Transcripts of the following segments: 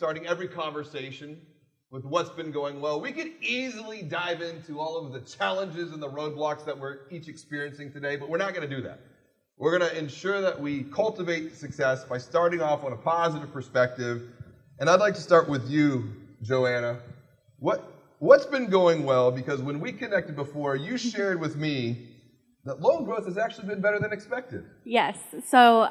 starting every conversation with what's been going well. We could easily dive into all of the challenges and the roadblocks that we're each experiencing today, but we're not going to do that. We're going to ensure that we cultivate success by starting off on a positive perspective. And I'd like to start with you, Joanna. What's been going well? Because when we connected before, you shared with me that loan growth has actually been better than expected. Yes. So,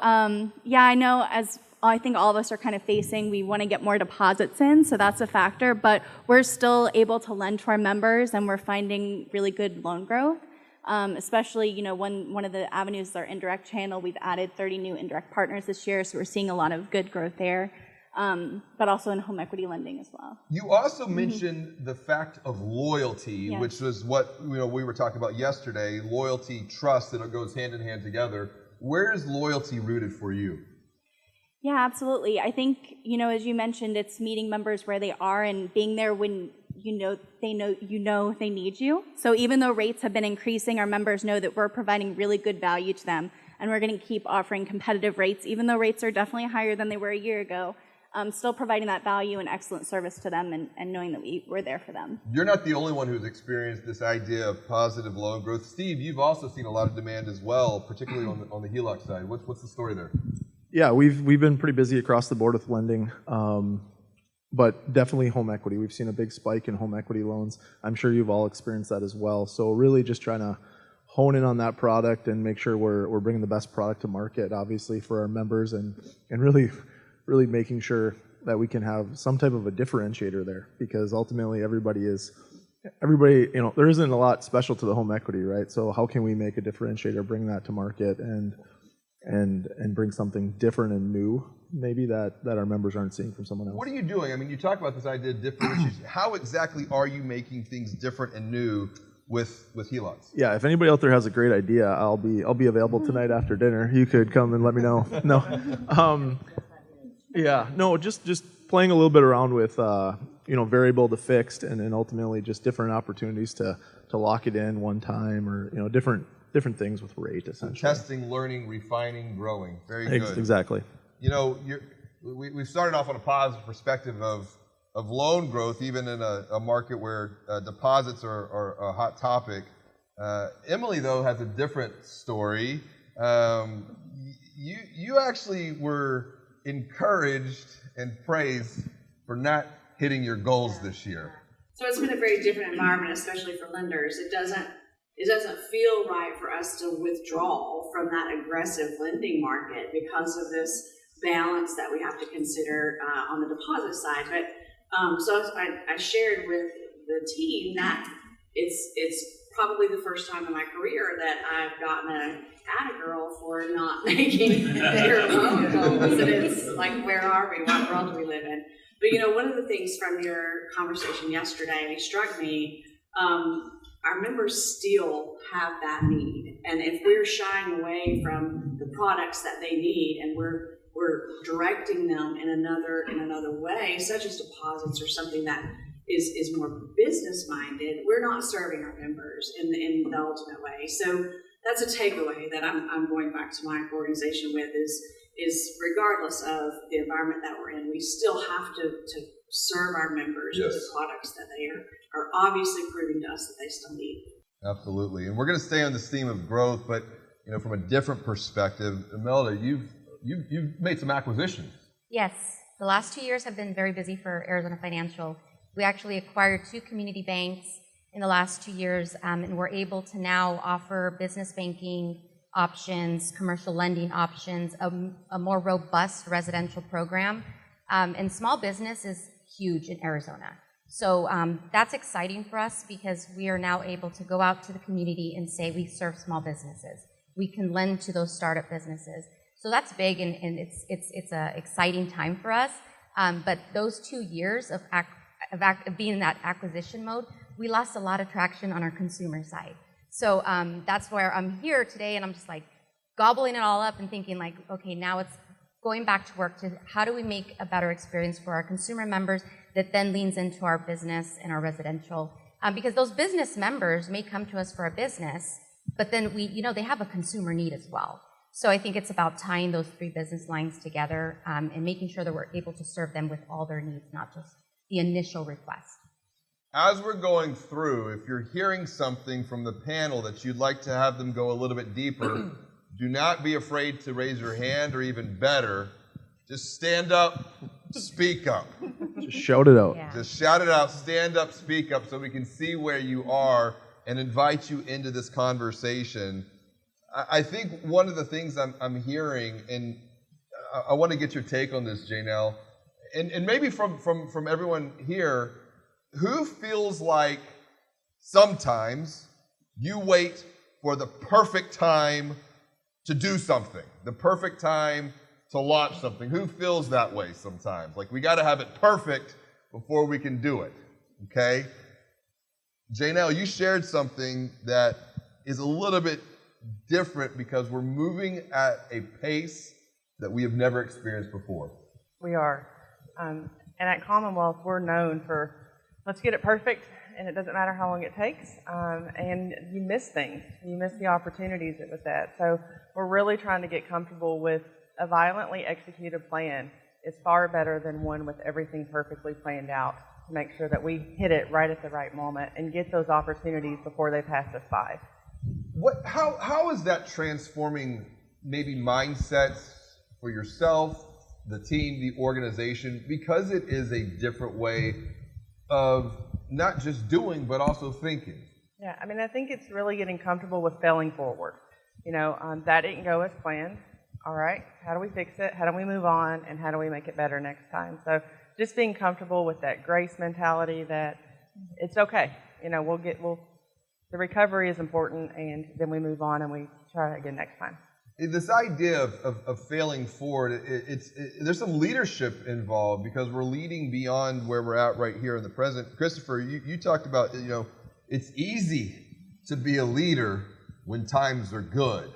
yeah, I know as I think all of us are kind of facing, we want to get more deposits in, so that's a factor, but we're still able to lend to our members and we're finding really good loan growth. Especially, you know, one of the avenues is our indirect channel. We've added 30 new indirect partners this year, so we're seeing a lot of good growth there, but also in home equity lending as well. You also mentioned the fact of loyalty, Yes. which was what we were talking about yesterday. Loyalty, trust, that it goes hand in hand together. Where is loyalty rooted for you? Yeah, absolutely. I think, you know, as you mentioned, it's meeting members where they are and being there when you know they need you. So even though rates have been increasing, our members know that we're providing really good value to them, and we're going to keep offering competitive rates, even though rates are definitely higher than they were a year ago. Still providing that value and excellent service to them, and knowing that we're there for them. You're not the only one who's experienced this idea of positive loan growth. Steve, you've also seen a lot of demand as well, particularly on the HELOC side. What's the story there? Yeah, we've been pretty busy across the board with lending, but definitely home equity. We've seen a big spike in home equity loans. I'm sure you've all experienced that as well. So really just trying to hone in on that product and make sure we're bringing the best product to market, obviously, for our members, and really making sure that we can have some type of a differentiator there, because ultimately everybody, you know, there isn't a lot special to the home equity, right? So how can we make a differentiator, bring that to market, and bring something different and new, maybe that our members aren't seeing from someone else? What are you doing? I mean, you talk about this idea of differentiation. How exactly are you making things different and new with HELOCs? Yeah, if anybody out there has a great idea, I'll be available tonight after dinner. You could come and let me know. No, yeah, no, just playing a little bit around with you know, variable to fixed, and ultimately just different opportunities to lock it in one time, or you know, different things with rate, essentially. Testing, learning, refining, growing. Very good. Exactly. You know, we've started off on a positive perspective of loan growth, even in a market where deposits are a hot topic. Emily, though, has a different story. You actually were encouraged and praised for not hitting your goals this year. So it's been a very different environment, especially for lenders. It doesn't feel right for us to withdraw from that aggressive lending market because of this balance that we have to consider on the deposit side. But so I shared with the team that it's probably the first time in my career that I've gotten a girl for not making their loan goals. And it's like, where are we? What world do we live in? But you know, one of the things from your conversation yesterday struck me. Our members still have that need, and if we're shying away from the products that they need, and we're directing them in another way, such as deposits or something that is more business minded, we're not serving our members in the ultimate way. So that's a takeaway that I'm going back to my organization with is regardless of the environment that we're in, we still have to serve our members with the products that they are obviously proving to us that they still need. Absolutely, and we're going to stay on this theme of growth, but you know, from a different perspective. Imelda, you've made some acquisitions. Yes, the last 2 years have been very busy for Arizona Financial. We actually acquired 2 community banks in the last 2 years, and we're able to now offer business banking options, commercial lending options, a more robust residential program, and small business is huge in Arizona. So that's exciting for us because we are now able to go out to the community and say we serve small businesses. We can lend to those startup businesses. So that's big, and it's an exciting time for us. But those 2 years of being in that acquisition mode, we lost a lot of traction on our consumer side. So that's where I'm here today, and I'm just like gobbling it all up and thinking like, okay, now it's going back to work to how do we make a better experience for our consumer members that then leans into our business and our residential. Because those business members may come to us for a business, but then they have a consumer need as well. So I think it's about tying those three business lines together and making sure that we're able to serve them with all their needs, not just the initial request. As we're going through, if you're hearing something from the panel that you'd like to have them go a little bit deeper, do not be afraid to raise your hand, or even better, just stand up, speak up. Just shout it out. Yeah. Just shout it out, stand up, speak up, so we can see where you are and invite you into this conversation. I think one of the things I'm hearing, and I want to get your take on this, Janelle, and maybe from everyone here, who feels like sometimes you wait for the perfect time to do something, the perfect time to launch something? Who feels that way sometimes? Like, we got to have it perfect before we can do it, okay? Janelle, you shared something that is a little bit different because we're moving at a pace that we have never experienced before. We are. And at Commonwealth, we're known for, let's get it perfect, and it doesn't matter how long it takes. And you miss things. You miss the opportunities with that. So we're really trying to get comfortable with a violently executed plan is far better than one with everything perfectly planned out, to make sure that we hit it right at the right moment and get those opportunities before they pass us by. How is that transforming maybe mindsets for yourself, the team, the organization, because it is a different way of not just doing, but also thinking? Yeah, I mean, I think it's really getting comfortable with failing forward. You know, that didn't go as planned. All right, how do we fix it? How do we move on? And how do we make it better next time? So just being comfortable with that grace mentality that it's okay. You know, the recovery is important, and then we move on and we try again next time. This idea of failing forward, there's some leadership involved, because we're leading beyond where we're at right here in the present. Christopher, you talked about, you know, it's easy to be a leader when times are good.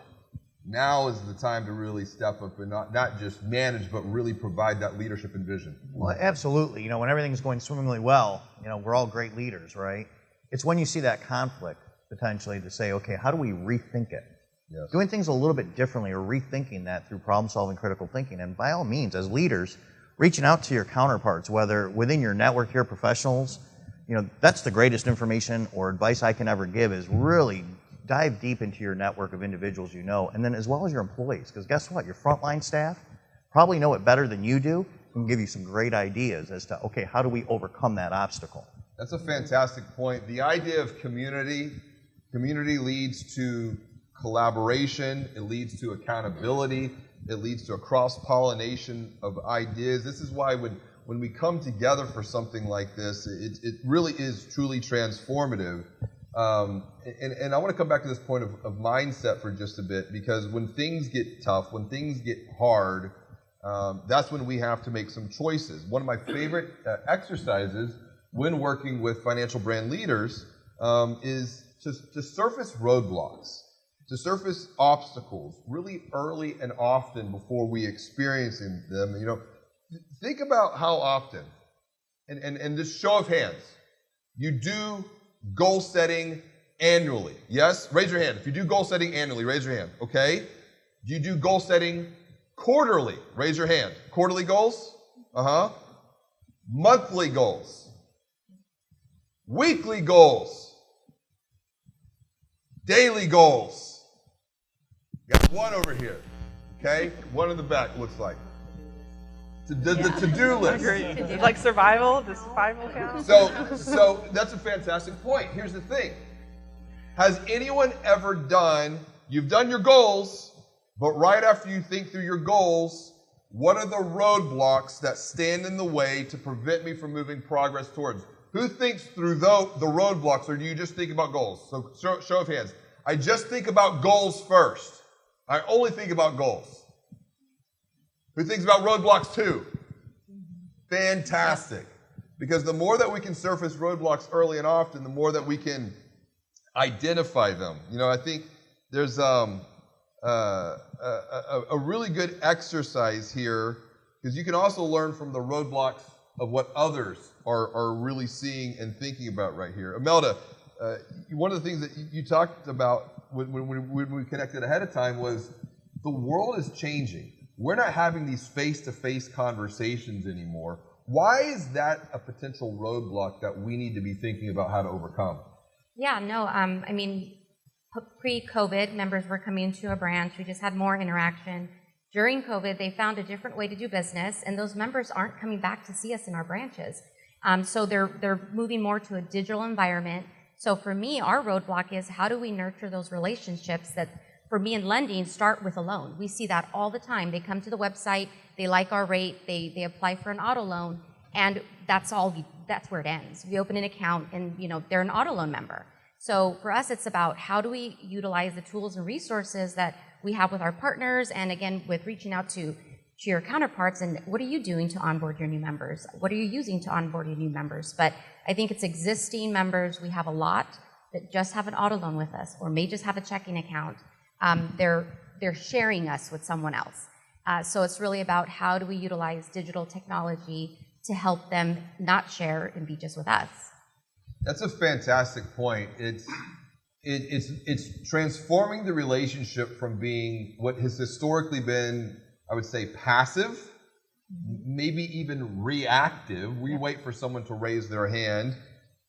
Now is the time to really step up and not just manage, but really provide that leadership and vision. Well, absolutely. You know, when everything's going swimmingly well, you know, we're all great leaders, right? It's when you see that conflict, potentially, to say, okay, how do we rethink it? Yes. Doing things a little bit differently, or rethinking that through problem-solving, critical thinking. And by all means, as leaders, reaching out to your counterparts, whether within your network here, professionals, you know, that's the greatest information or advice I can ever give, is really dive deep into your network of individuals you know, and then as well as your employees, because guess what? Your frontline staff probably know it better than you do, and can give you some great ideas as to, okay, how do we overcome that obstacle? That's a fantastic point. The idea of community leads to collaboration, it leads to accountability, it leads to a cross-pollination of ideas. This is why when we come together for something like this, it really is truly transformative. And I want to come back to this point of mindset for just a bit, because when things get tough, when things get hard, that's when we have to make some choices. One of my favorite exercises when working with financial brand leaders is to surface roadblocks, to surface obstacles really early and often before we experience them. You know, think about how often, and just show of hands, you do goal setting annually. Yes? Raise your hand. If you do goal setting annually, raise your hand. Okay? Do you do goal setting quarterly? Raise your hand. Quarterly goals? Uh-huh. Monthly goals. Weekly goals. Daily goals. Got one over here. Okay? One in the back, looks like. The to-do list. Agreed. Like survival, does survival count? So that's a fantastic point. Here's the thing. Has anyone ever you've done your goals, but right after you think through your goals, what are the roadblocks that stand in the way to prevent me from moving progress towards? Who thinks through the roadblocks, or do you just think about goals? So show of hands. I just think about goals first. I only think about goals. Who thinks about roadblocks too? Fantastic. Because the more that we can surface roadblocks early and often, the more that we can identify them. You know, I think there's a really good exercise here, because you can also learn from the roadblocks of what others are really seeing and thinking about right here. Imelda, one of the things that you talked about when we connected ahead of time was the world is changing. We're not having these face-to-face conversations anymore. Why is that a potential roadblock that we need to be thinking about how to overcome? Yeah, no, I mean, pre-COVID, members were coming into a branch. We just had more interaction. During COVID, they found a different way to do business, and those members aren't coming back to see us in our branches. So they're moving more to a digital environment. So for me, our roadblock is how do we nurture those relationships that, for me in lending, start with a loan. We see that all the time. They come to the website, they like our rate, they apply for an auto loan, and that's where it ends. We open an account and they're an auto loan member. So for us, it's about how do we utilize the tools and resources that we have with our partners, and again, with reaching out to your counterparts, and what are you doing to onboard your new members? What are you using to onboard your new members? But I think it's existing members. We have a lot that just have an auto loan with us, or may just have a checking account. They're sharing us with someone else. So it's really about how do we utilize digital technology to help them not share and be just with us. That's a fantastic point. It's transforming the relationship from being what has historically been, I would say, passive, maybe even reactive. We wait for someone to raise their hand.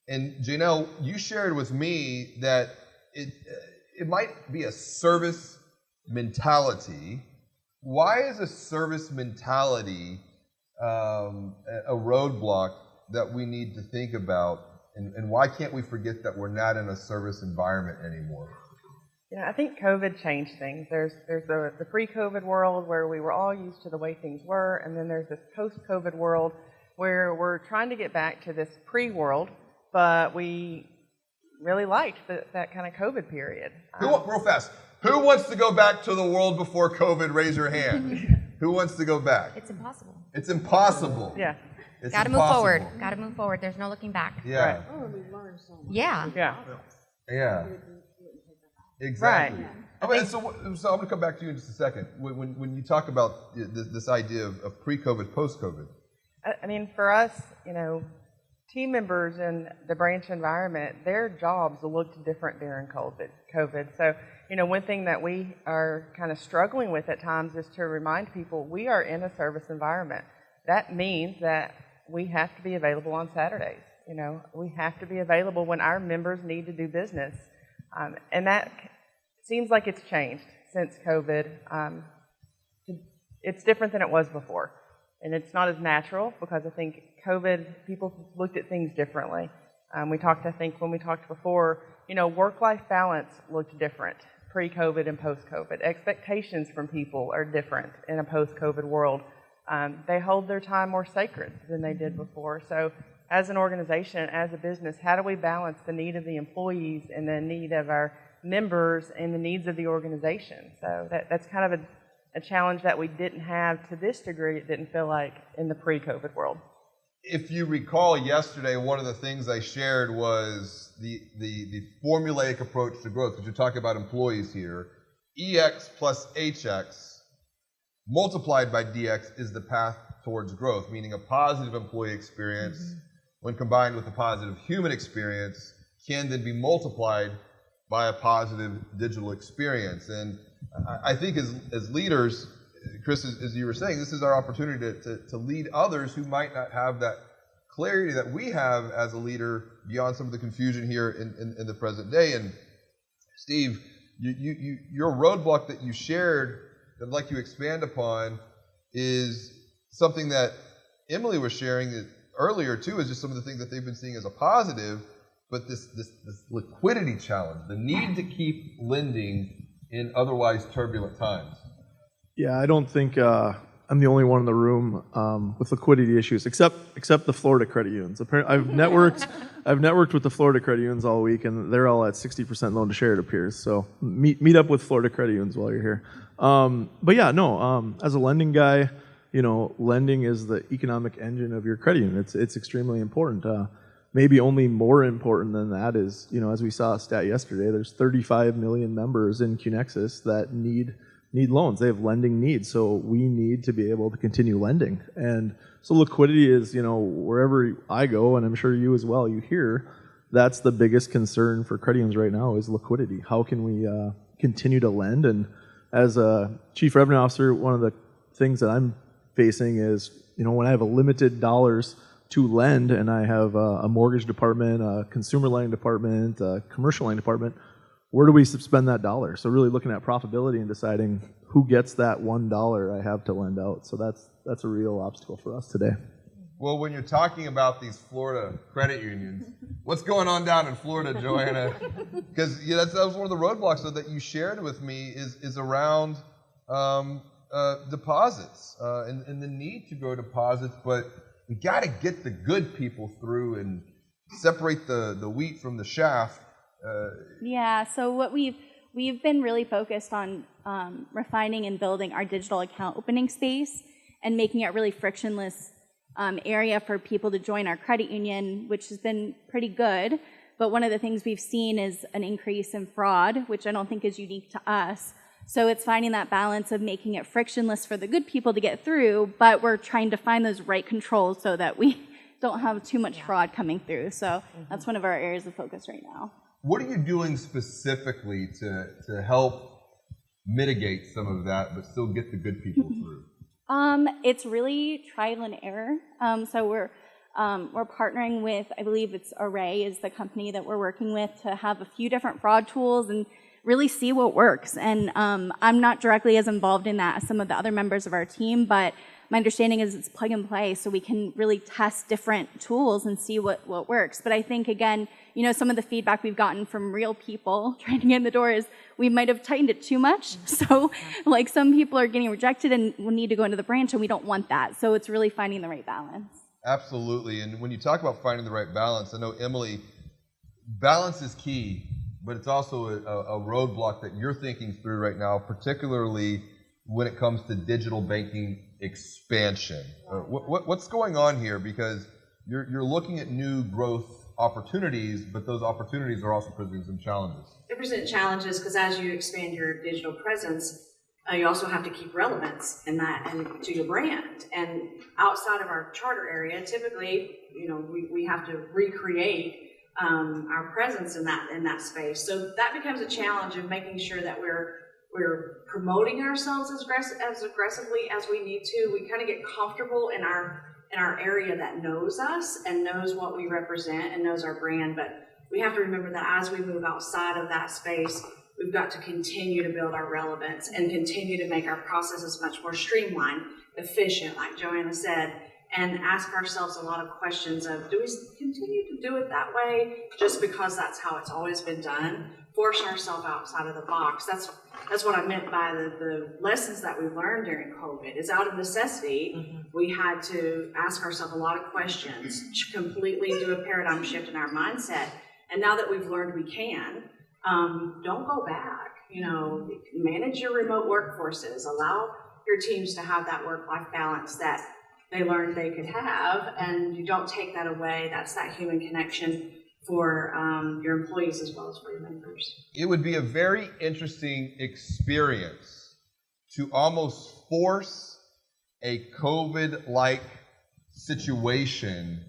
And Janelle, you shared with me that it might be a service mentality. Why is a service mentality a roadblock that we need to think about? And why can't we forget that we're not in a service environment anymore? I think COVID changed things. There's the pre-COVID world where we were all used to the way things were, and then there's this post-COVID world where we're trying to get back to this pre-world, but we really liked that kind of COVID period. Real fast. Who wants to go back to the world before COVID? Raise your hand. Who wants to go back? It's impossible. It's impossible. Yeah. It's Got to move forward. Got to move forward. There's no looking back. Yeah. Right. Oh, we learned so much. Yeah. Yeah. Yeah. Exactly. Right. I mean, so I'm going to come back to you in just a second. When you talk about this idea of pre-COVID, post-COVID. I mean, for us, team members in the branch environment, their jobs looked different during COVID. So, one thing that we are kind of struggling with at times is to remind people we are in a service environment. That means that we have to be available on Saturdays. We have to be available when our members need to do business. And that seems like it's changed since COVID. It's different than it was before. And it's not as natural because I think COVID, people looked at things differently. When we talked before, work-life balance looked different pre-COVID and post-COVID. Expectations from people are different in a post-COVID world. They hold their time more sacred than they did before. So as an organization, as a business, how do we balance the need of the employees and the need of our members and the needs of the organization? So that's kind of a challenge that we didn't have to this degree, it didn't feel like, in the pre-COVID world. If you recall yesterday, one of the things I shared was the formulaic approach to growth, because you're talking about employees here. EX plus HX multiplied by DX is the path towards growth, meaning a positive employee experience, when combined with a positive human experience, can then be multiplied by a positive digital experience. And I think as leaders, Chris, as you were saying, this is our opportunity to lead others who might not have that clarity that we have as a leader beyond some of the confusion here in the present day. And Steve, your roadblock that you shared, that I'd like you to expand upon, is something that Emily was sharing earlier too, is just some of the things that they've been seeing as a positive, but this liquidity challenge, the need to keep lending in otherwise turbulent times. Yeah, I don't think I'm the only one in the room with liquidity issues, except the Florida credit unions. I've networked with the Florida credit unions all week, and they're all at 60% loan to share, it appears. So meet up with Florida credit unions while you're here. But yeah, no. As a lending guy, lending is the economic engine of your credit union. It's extremely important. Maybe only more important than that is, as we saw a stat yesterday, there's 35 million members in CuneXus that need loans. They have lending needs, so we need to be able to continue lending. And so liquidity is, wherever I go, and I'm sure you as well, you hear, that's the biggest concern for credit unions right now is liquidity. How can we continue to lend? And as a chief revenue officer, one of the things that I'm facing is, when I have a limited dollars to lend and I have a mortgage department, a consumer lending department, a commercial lending department, where do we spend that dollar? So really looking at profitability and deciding who gets that $1 I have to lend out. So that's a real obstacle for us today. Well, when you're talking about these Florida credit unions, what's going on down in Florida, Joanna? Because that was one of the roadblocks that you shared with me is around deposits and the need to grow deposits, but we got to get the good people through and separate the wheat from the chaff. Yeah, so what we've been really focused on refining and building our digital account opening space and making it really frictionless area for people to join our credit union, which has been pretty good. But one of the things we've seen is an increase in fraud, which I don't think is unique to us. So it's finding that balance of making it frictionless for the good people to get through, but we're trying to find those right controls so that we don't have too much fraud coming through. So that's one of our areas of focus right now. What are you doing specifically to help mitigate some of that, but still get the good people through? It's really trial and error. So we're partnering with, I believe it's Array is the company that we're working with to have a few different fraud tools and really see what works. And I'm not directly as involved in that as some of the other members of our team, but my understanding is it's plug and play, so we can really test different tools and see what works. But I think, again, some of the feedback we've gotten from real people trying to get in the door is we might have tightened it too much. So, like, some people are getting rejected and will need to go into the branch, and we don't want that. So it's really finding the right balance. Absolutely. And when you talk about finding the right balance, I know, Emily, balance is key, but it's also a roadblock that you're thinking through right now, particularly when it comes to digital banking expansion. What's going on here? Because you're looking at new growth opportunities, but those opportunities are also presenting some challenges. They present challenges because as you expand your digital presence, you also have to keep relevance in that and to your brand. And outside of our charter area, typically, we have to recreate our presence in that space. So that becomes a challenge of making sure that we're promoting ourselves as aggressively as we need to. We kind of get comfortable in our area that knows us and knows what we represent and knows our brand. But we have to remember that as we move outside of that space, we've got to continue to build our relevance and continue to make our processes much more streamlined, efficient, like Joanna said, and ask ourselves a lot of questions of, do we continue to do it that way just because that's how it's always been done? Force ourselves outside of the box. That's what I meant by the lessons that we learned during COVID. Is out of necessity, we had to ask ourselves a lot of questions, completely do a paradigm shift in our mindset. And now that we've learned we can, don't go back. Manage your remote workforces. Allow your teams to have that work-life balance that they learned they could have, and you don't take that away. That's that human connection for your employees as well as for your members. It would be a very interesting experience to almost force a COVID-like situation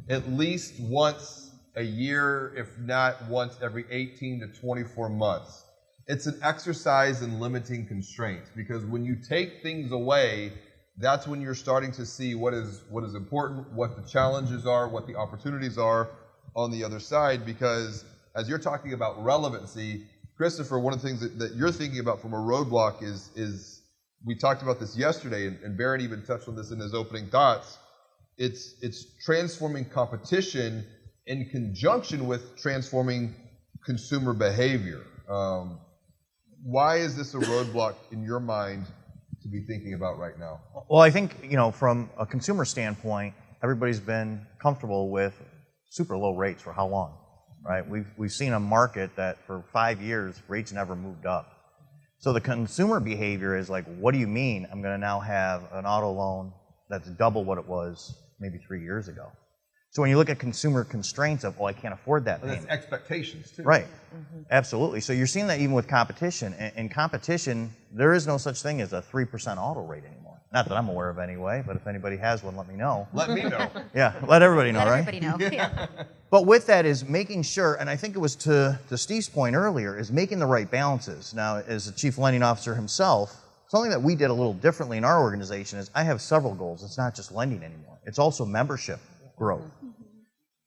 at least once a year, if not once every 18 to 24 months. It's an exercise in limiting constraints, because when you take things away, that's when you're starting to see what is important, what the challenges are, what the opportunities are on the other side. Because as you're talking about relevancy, Christopher, one of the things that you're thinking about from a roadblock is we talked about this yesterday, and Barron even touched on this in his opening thoughts. It's transforming competition in conjunction with transforming consumer behavior. Why is this a roadblock in your mind to be thinking about right now? Well, I think, from a consumer standpoint, everybody's been comfortable with super low rates for how long, right? We've seen a market that for 5 years, rates never moved up. So the consumer behavior is like, what do you mean I'm going to now have an auto loan that's double what it was maybe 3 years ago? So when you look at consumer constraints of, I can't afford that payment. That's expectations too. Right, absolutely. So you're seeing that even with competition. In competition, there is no such thing as a 3% auto rate anymore. Not that I'm aware of anyway, but if anybody has one, let me know. Let me know. Yeah, let everybody know, Let right? everybody know. Yeah. But with that is making sure, and I think it was to Steve's point earlier, is making the right balances. Now, as the Chief Lending Officer himself, something that we did a little differently in our organization is I have several goals. It's not just lending anymore. It's also membership growth,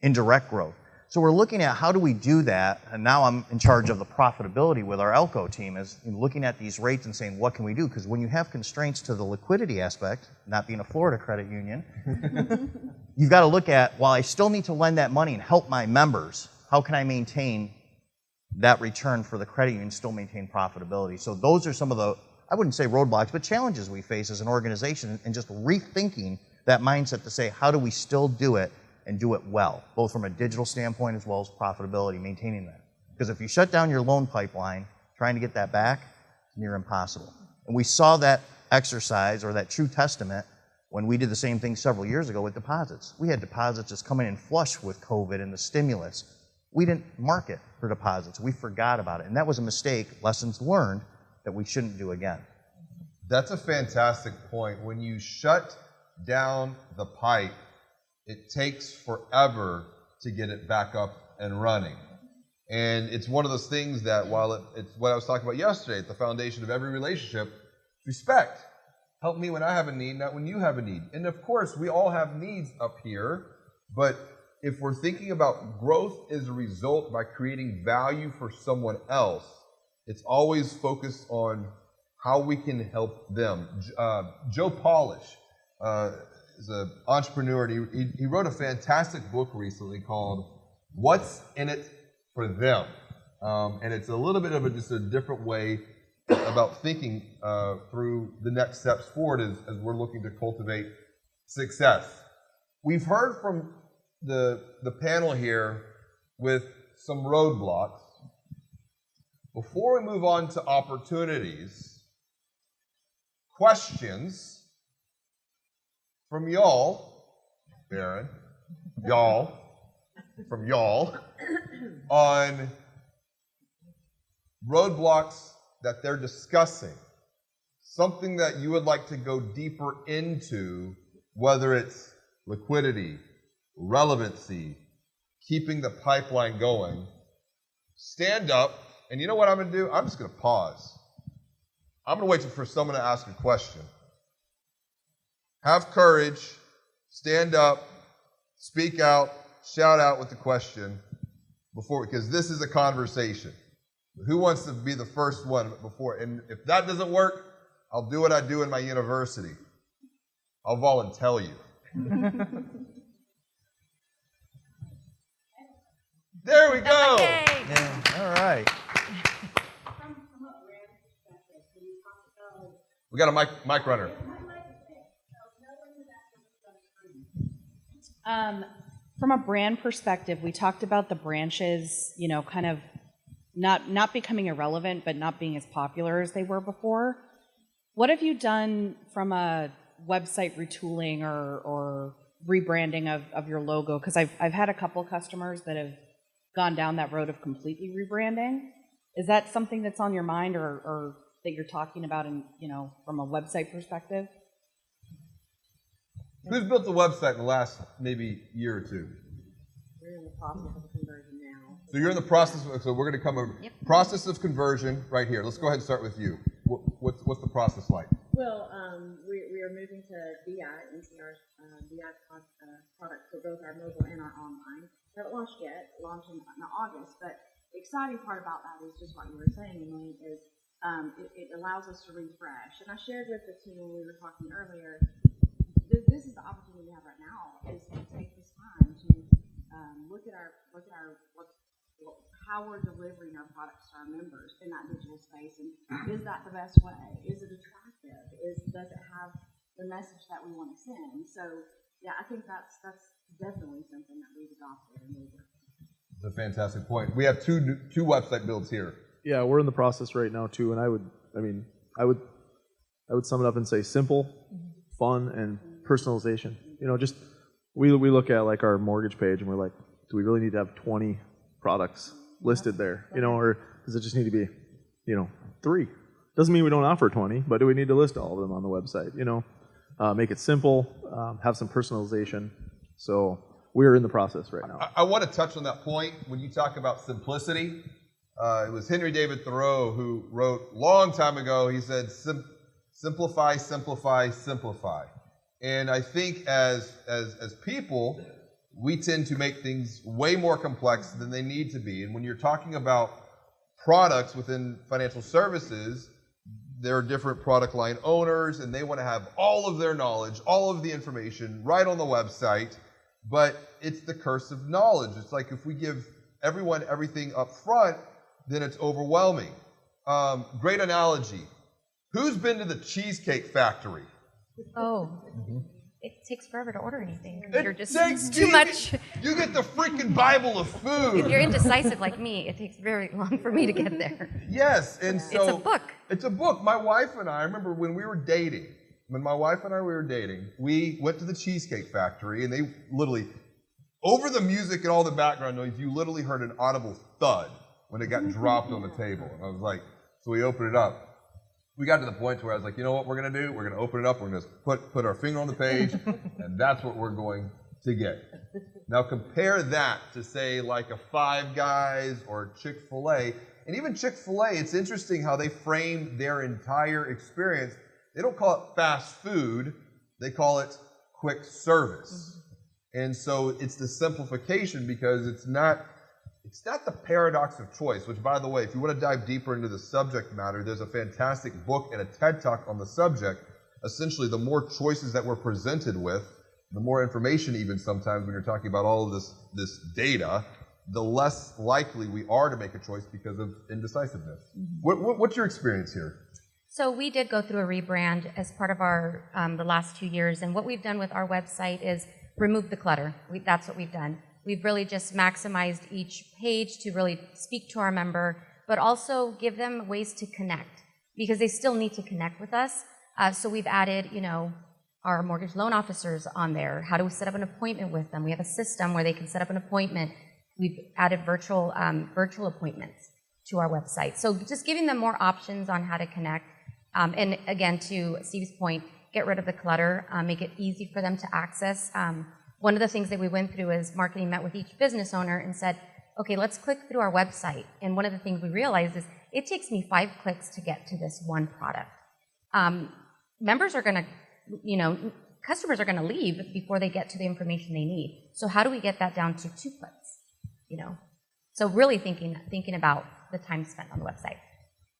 indirect growth. So we're looking at how do we do that, and now I'm in charge of the profitability with our ELCO team, is looking at these rates and saying, what can we do? Because when you have constraints to the liquidity aspect, not being a Florida credit union, you've got to look at, while I still need to lend that money and help my members, how can I maintain that return for the credit union, still maintain profitability? So those are some of the, I wouldn't say roadblocks, but challenges we face as an organization, and just rethinking that mindset to say, how do we still do it and do it well, both from a digital standpoint as well as profitability, maintaining that. Because if you shut down your loan pipeline, trying to get that back, it's near impossible. And we saw that exercise, or that true testament, when we did the same thing several years ago with deposits. We had deposits just coming in flush with COVID and the stimulus. We didn't market for deposits. We forgot about it. And that was a mistake, lessons learned, that we shouldn't do again. That's a fantastic point. When you shut down the pipe, it takes forever to get it back up and running. And it's one of those things that, while it's what I was talking about yesterday, at the foundation of every relationship, respect. Help me when I have a need, not when you have a need. And of course, we all have needs up here, but if we're thinking about growth as a result by creating value for someone else, it's always focused on how we can help them. Joe Polish is an entrepreneur, and he wrote a fantastic book recently called What's in It for Them? And it's a little bit of just a different way about thinking through the next steps forward as we're looking to cultivate success. We've heard from the panel here with some roadblocks. Before we move on to opportunities, questions from y'all, Baron, from y'all, on roadblocks that they're discussing. Something that you would like to go deeper into, whether it's liquidity, relevancy, keeping the pipeline going. Stand up, and you know what I'm going to do? I'm just going to pause. I'm going to wait for someone to ask a question. Have courage, stand up, speak out, shout out with the question because this is a conversation. Who wants to be the first one before? And if that doesn't work, I'll do what I do in my university. I'll volunteer you. There we go. Yeah, all right. We got a mic runner. From a brand perspective, we talked about the branches, kind of not becoming irrelevant, but not being as popular as they were before. What have you done from a website retooling or rebranding of your logo? Because I've had a couple customers that have gone down that road of completely rebranding. Is that something that's on your mind or that you're talking about from a website perspective? Who's built the website in the last maybe year or two? We're in the process of conversion now. So you're in the process, so we're going to come process of conversion right here. Let's go ahead and start with you. What's the process like? Well, we are moving to BI, NCR's BI product for both our mobile and our online. We haven't launched yet, launching in August, but the exciting part about that is just what you were saying, Emily, is it allows us to refresh. And I shared with the team when we were talking earlier, this is the opportunity we have right now, is to take this time to look at how we're delivering our products to our members in that digital space, and is that the best way? Is it attractive? Does it have the message that we want to send? So yeah, I think that's definitely something that we've adopted and moved. That's a fantastic point. We have two website builds here. Yeah, we're in the process right now too, and I would sum it up and say simple, fun, and personalization. Just we look at like our mortgage page and we're like, do we really need to have 20 products listed there? Or does it just need to be, 3? Doesn't mean we don't offer 20, but do we need to list all of them on the website? make it simple, have some personalization. So we're in the process right now. I want to touch on that point when you talk about simplicity. It was Henry David Thoreau who wrote long time ago, he said, simplify, simplify, simplify. And I think as people, we tend to make things way more complex than they need to be. And when you're talking about products within financial services, there are different product line owners, and they want to have all of their knowledge, all of the information right on the website. But it's the curse of knowledge. It's like if we give everyone everything up front, then it's overwhelming. Great analogy. Who's been to the Cheesecake Factory? Oh, it takes forever to order anything. It You're just takes too much. You get the freaking Bible of food. If you're indecisive like me, it takes very long for me to get there. Yes, and so It's a book. It's a book. My wife and I remember when we were dating. When my wife and I were dating, we went to the Cheesecake Factory, and they literally, over the music and all the background noise, you literally heard an audible thud when it got dropped on the table. And I was like, so we opened it up. We got to the point where I was like, you know what we're going to do? We're going to open it up. We're going to put our finger on the page, and that's what we're going to get. Now compare that to, say, like a Five Guys or Chick-fil-A. And even Chick-fil-A, it's interesting how they frame their entire experience. They don't call it fast food. They call it quick service. And so it's the simplification, because it's not the paradox of choice, which, by the way, if you want to dive deeper into the subject matter, there's a fantastic book and a TED Talk on the subject. Essentially, the more choices that we're presented with, the more information even sometimes when you're talking about all of this data, the less likely we are to make a choice because of indecisiveness. What's your experience here? So we did go through a rebrand as part of our the last 2 years, and what we've done with our website is remove the clutter. That's what we've done. We've really just maximized each page to really speak to our member, but also give them ways to connect, because they still need to connect with us. So we've added, our mortgage loan officers on there. How do we set up an appointment with them? We have a system where they can set up an appointment. We've added virtual appointments to our website. So just giving them more options on how to connect. And again, to Steve's point, get rid of the clutter, make it easy for them to access. One of the things that we went through is marketing met with each business owner and said, okay, let's click through our website. And one of the things we realized is it takes me 5 clicks to get to this one product. Members are going to, customers are going to leave before they get to the information they need. So how do we get that down to 2 clicks? So really thinking about the time spent on the website.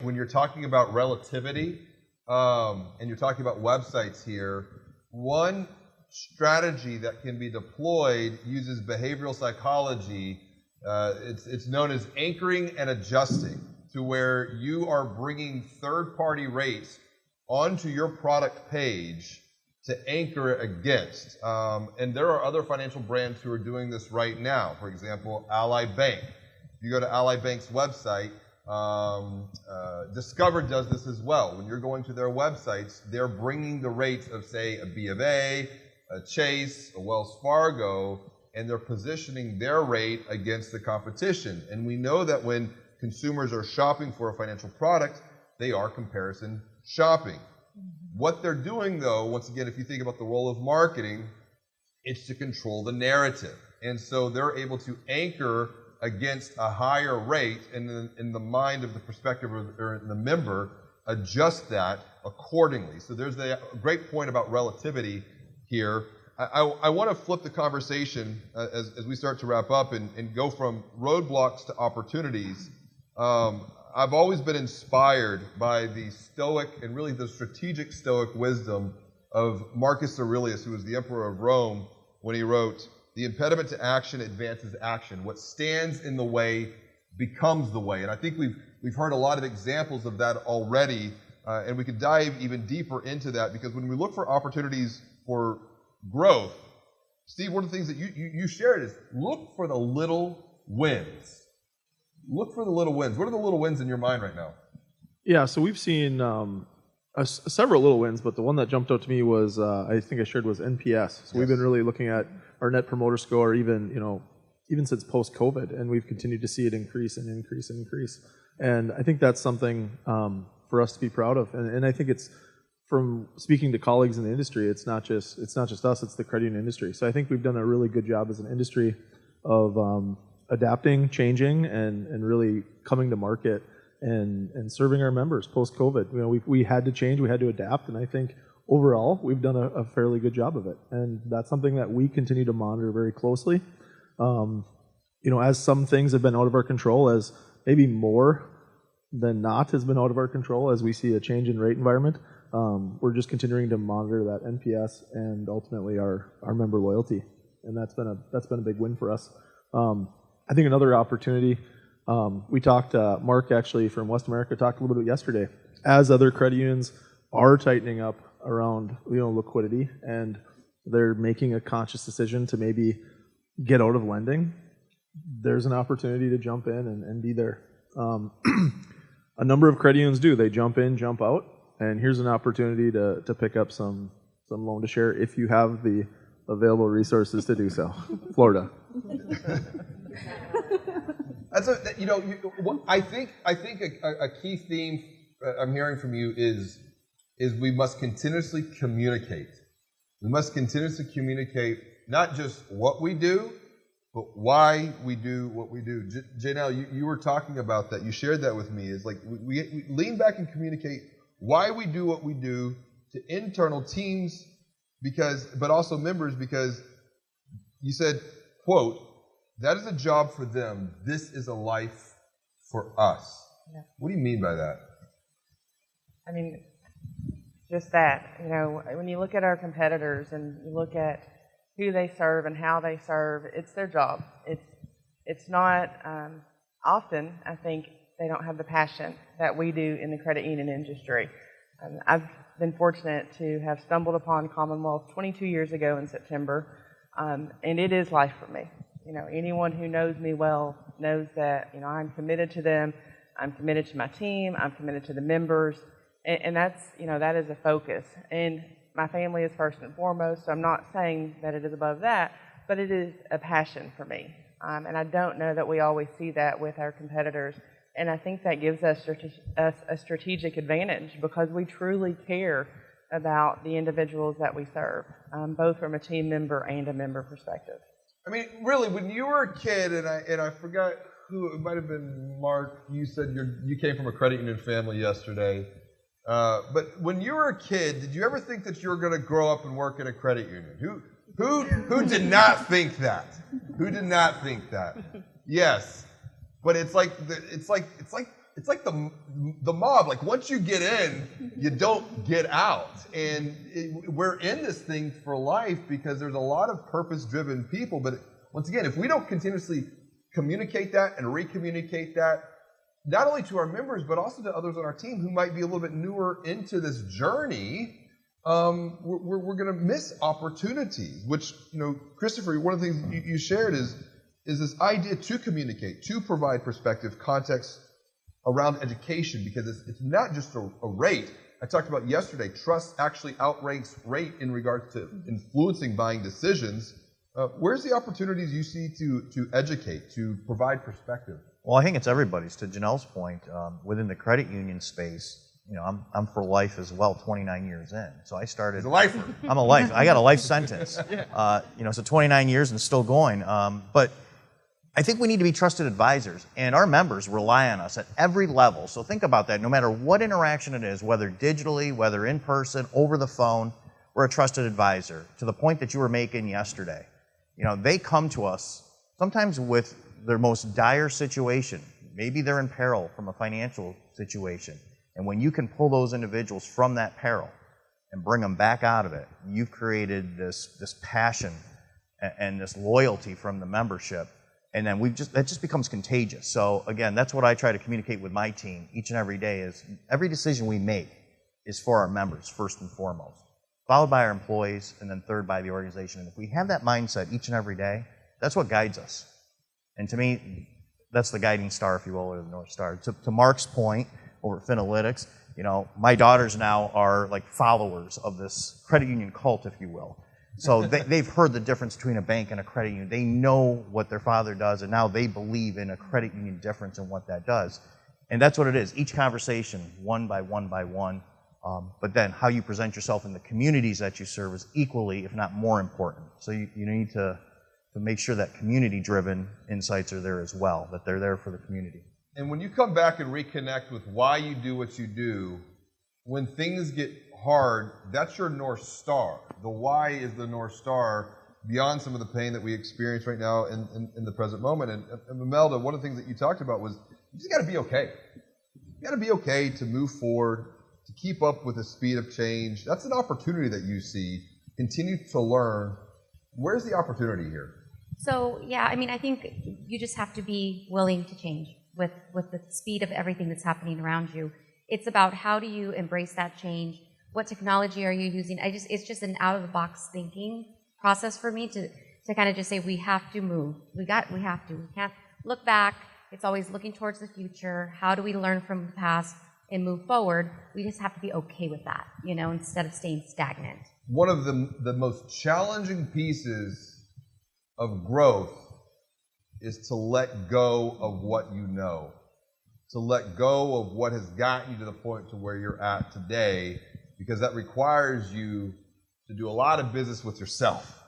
When you're talking about relativity, and you're talking about websites here, one strategy that can be deployed uses behavioral psychology. It's known as anchoring and adjusting, to where you are bringing third-party rates onto your product page to anchor it against. And there are other financial brands who are doing this right now. For example, Ally Bank. If you go to Ally Bank's website, Discover does this as well. When you're going to their websites, they're bringing the rates of, say, a B of A, a Chase, a Wells Fargo, and they're positioning their rate against the competition. And we know that when consumers are shopping for a financial product, they are comparison shopping. What they're doing, though, once again, if you think about the role of marketing, it's to control the narrative. And so they're able to anchor against a higher rate, and in the mind of the perspective or the member, adjust that accordingly. So there's a great point about relativity here. I want to flip the conversation as we start to wrap up and go from roadblocks to opportunities. I've always been inspired by the stoic and really the strategic stoic wisdom of Marcus Aurelius, who was the emperor of Rome, when he wrote, "The impediment to action advances action. What stands in the way becomes the way." And I think we've heard a lot of examples of that already, and we could dive even deeper into that, because when we look for opportunities for growth, Steve, one of the things that you shared is look for the little wins. Look for the little wins. What are the little wins in your mind right now? Yeah, so we've seen several little wins, but the one that jumped out to me was, I think I shared, was NPS. So we've been really looking at our Net Promoter Score, even since post-COVID, and we've continued to see it increase and increase and increase. And I think that's something for us to be proud of. And I think it's from speaking to colleagues in the industry, it's not just us, it's the credit union industry. So I think we've done a really good job as an industry of adapting, changing, and really coming to market and serving our members post-COVID. You know, we had to change, we had to adapt, and I think overall we've done a fairly good job of it. And that's something that we continue to monitor very closely. You know, as some things have been out of our control, as maybe more than not has been out of our control, as we see a change in rate environment, we're just continuing to monitor that NPS and ultimately our member loyalty, and that's been a big win for us. I think another opportunity, we talked, Mark actually from West America talked a little bit yesterday, as other credit unions are tightening up around, you know, liquidity, and they're making a conscious decision to maybe get out of lending, there's an opportunity to jump in and be there. A number of credit unions do. They jump in, jump out, and here's an opportunity to pick up some loan to share if you have the available resources to do so. Florida. That's I think a key theme I'm hearing from you is we must continuously communicate. We must continuously communicate not just what we do, but why we do what we do. Janelle, you were talking about that. You shared that with me. It's like we lean back and communicate why we do what we do to internal teams, but also members, because you said, quote, that is a job for them. This is a life for us. Yeah. What do you mean by that? I mean, just that. You know, when you look at our competitors and you look at who they serve and how they serve, it's their job. It's not, often, I think, they don't have the passion that we do in the credit union industry. I've been fortunate to have stumbled upon Commonwealth 22 years ago in September, and it is life for me. You know, anyone who knows me well knows that, you know, I'm committed to them, I'm committed to my team, I'm committed to the members, and that's, you know, that is a focus. And my family is first and foremost, so I'm not saying that it is above that, but it is a passion for me. And I don't know that we always see that with our competitors. And I think that gives us a strategic advantage because we truly care about the individuals that we serve, both from a team member and a member perspective. I mean, really, when you were a kid, and I forgot who, it might have been Mark, you said you came from a credit union family yesterday. But when you were a kid, did you ever think that you were going to grow up and work in a credit union? Who did not think that? Who did not think that? Yes, but it's like the mob. Like once you get in, you don't get out, and we're in this thing for life because there's a lot of purpose-driven people. But once again, if we don't continuously communicate that and re-communicate that, not only to our members, but also to others on our team who might be a little bit newer into this journey, we're going to miss opportunities, which, you know, Christopher, one of the things you shared is this idea to communicate, to provide perspective, context around education, because it's not just a rate. I talked about yesterday, trust actually outranks rate in regards to influencing buying decisions. Where's the opportunities you see to educate, to provide perspective? Well, I think it's everybody's. To Janelle's point, within the credit union space, you know, I'm for life as well, 29 years in. So I started. He's a lifer. I'm a life. I got a life sentence. You know, so 29 years and still going. But I think we need to be trusted advisors, and our members rely on us at every level. So think about that. No matter what interaction it is, whether digitally, whether in person, over the phone, we're a trusted advisor. To the point that you were making yesterday, you know, they come to us sometimes with their most dire situation. Maybe they're in peril from a financial situation. And when you can pull those individuals from that peril and bring them back out of it, you've created this passion and this loyalty from the membership. And then that just becomes contagious. So again, that's what I try to communicate with my team each and every day is every decision we make is for our members first and foremost, followed by our employees, and then third by the organization. And if we have that mindset each and every day, that's what guides us. And to me, that's the guiding star, if you will, or the North Star. To Mark's point over at Finalytics, you know, my daughters now are like followers of this credit union cult, if you will. So they've heard the difference between a bank and a credit union. They know what their father does, and now they believe in a credit union difference and what that does. And that's what it is. Each conversation, one by one by one, But then how you present yourself in the communities that you serve is equally, if not more important. So you need to make sure that community-driven insights are there as well, that they're there for the community. And when you come back and reconnect with why you do what you do, when things get hard, that's your North Star. The why is the North Star beyond some of the pain that we experience right now in the present moment. And Imelda, one of the things that you talked about was you just got to be okay. You got to be okay to move forward, to keep up with the speed of change. That's an opportunity that you see. Continue to learn. Where's the opportunity here? So yeah, I mean, I think you just have to be willing to change with the speed of everything that's happening around you. It's about how do you embrace that change? What technology are you using? It's just an out-of-the-box thinking process for me to kind of just say we have to move. We have to. We can't look back. It's always looking towards the future. How do we learn from the past and move forward? We just have to be okay with that, instead of staying stagnant. One of the most challenging pieces of growth is to let go of what you know, to let go of what has gotten you to the point to where you're at today, because that requires you to do a lot of business with yourself.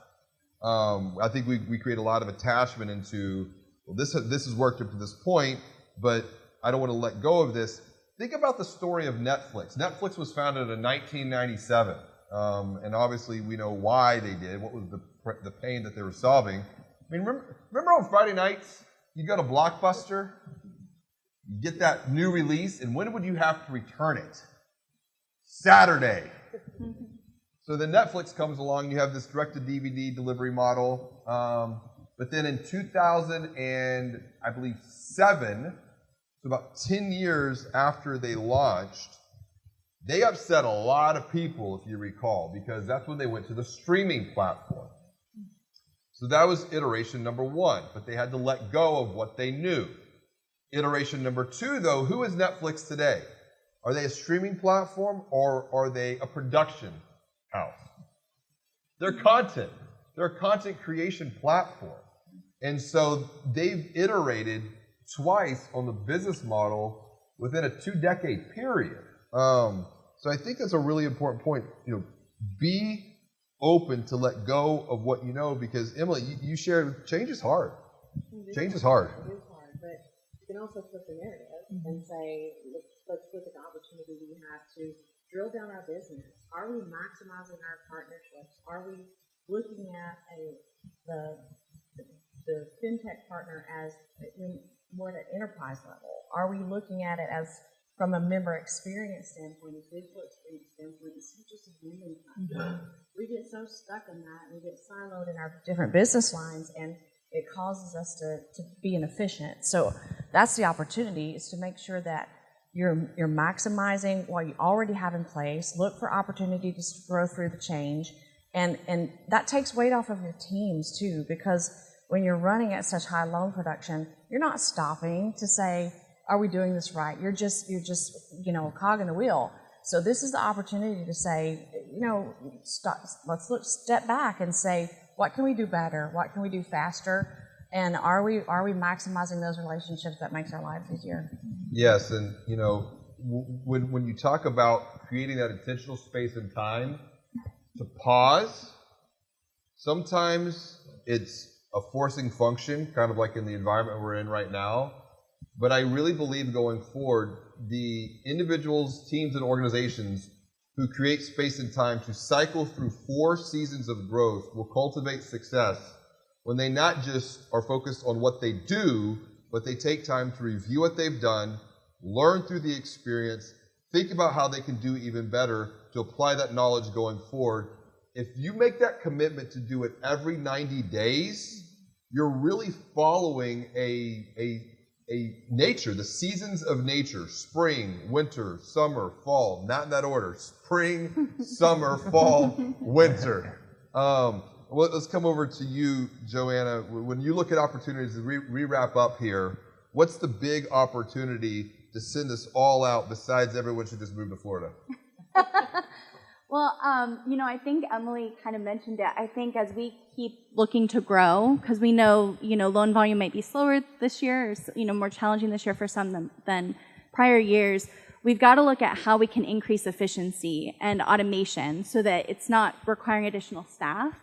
I think we create a lot of attachment into, well, this has worked up to this point, but I don't want to let go of this. Think about the story of Netflix. Netflix was founded in 1997, and obviously we know why they did. What was the pain that they were solving? I mean, remember on Friday nights, you go to Blockbuster, you get that new release, and when would you have to return it? Saturday. So then Netflix comes along, you have this direct-to-DVD delivery model, but then in 2007, so about 10 years after they launched, they upset a lot of people, if you recall, because that's when they went to the streaming platform. So that was iteration number one, but they had to let go of what they knew. Iteration number two, though, who is Netflix today? Are they a streaming platform or are they a production house? They're content. They're a content creation platform. And so they've iterated twice on the business model within a 2-decade period. So I think that's a really important point. Be open to let go of what you know, because Emily, you shared change is hard. Change is hard. It is hard, but you can also flip the narrative and say, let's look at the opportunity we have to drill down our business. Are we maximizing our partnerships? Are we looking at the fintech partner as more at an enterprise level? Are we looking at it as from a member experience standpoint, a digital experience standpoint, instead of just a branding platform? We get so stuck in that, we get siloed in our different business lines, and it causes us to be inefficient. So that's the opportunity, is to make sure that you're maximizing what you already have in place, look for opportunities to grow through the change, and that takes weight off of your teams too, because when you're running at such high loan production, you're not stopping to say, are we doing this right? You're just a cog in the wheel. So this is the opportunity to say, step back and say, what can we do better? What can we do faster? And are we maximizing those relationships that makes our lives easier? Yes, and when you talk about creating that intentional space and time to pause, sometimes it's a forcing function, kind of like in the environment we're in right now. But I really believe going forward, the individuals, teams, and organizations who create space and time to cycle through 4 seasons of growth will cultivate success when they not just are focused on what they do, but they take time to review what they've done, learn through the experience, think about how they can do even better to apply that knowledge going forward. If you make that commitment to do it every 90 days, you're really following a nature, the seasons of nature: spring, winter, summer, fall. Not in that order. Spring, summer, fall, winter. Let's come over to you, Joanna. When you look at opportunities, as we wrap up here, what's the big opportunity to send us all out besides everyone should just move to Florida? Well, I think Emily kind of mentioned it. I think as we keep looking to grow, because we know, loan volume might be slower this year, or, more challenging this year for some than prior years, we've got to look at how we can increase efficiency and automation so that it's not requiring additional staff.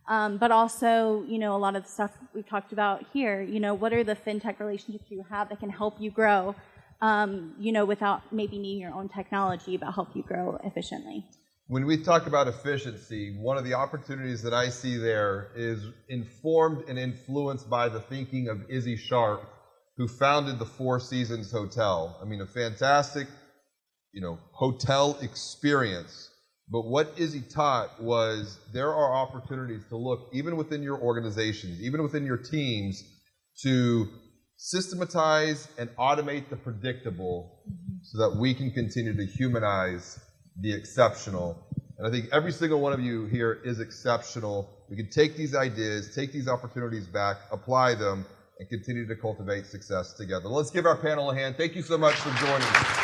But also, a lot of the stuff we've talked about here, what are the fintech relationships you have that can help you grow, without maybe needing your own technology, but help you grow efficiently. When we talk about efficiency, one of the opportunities that I see there is informed and influenced by the thinking of Izzy Sharp, who founded the Four Seasons Hotel. I mean, a fantastic, hotel experience. But what Izzy taught was there are opportunities to look, even within your organizations, even within your teams, to systematize and automate the predictable so that we can continue to humanize the exceptional. And I think every single one of you here is exceptional. We can take these ideas, take these opportunities back, apply them, and continue to cultivate success together. Let's give our panel a hand. Thank you so much for joining us.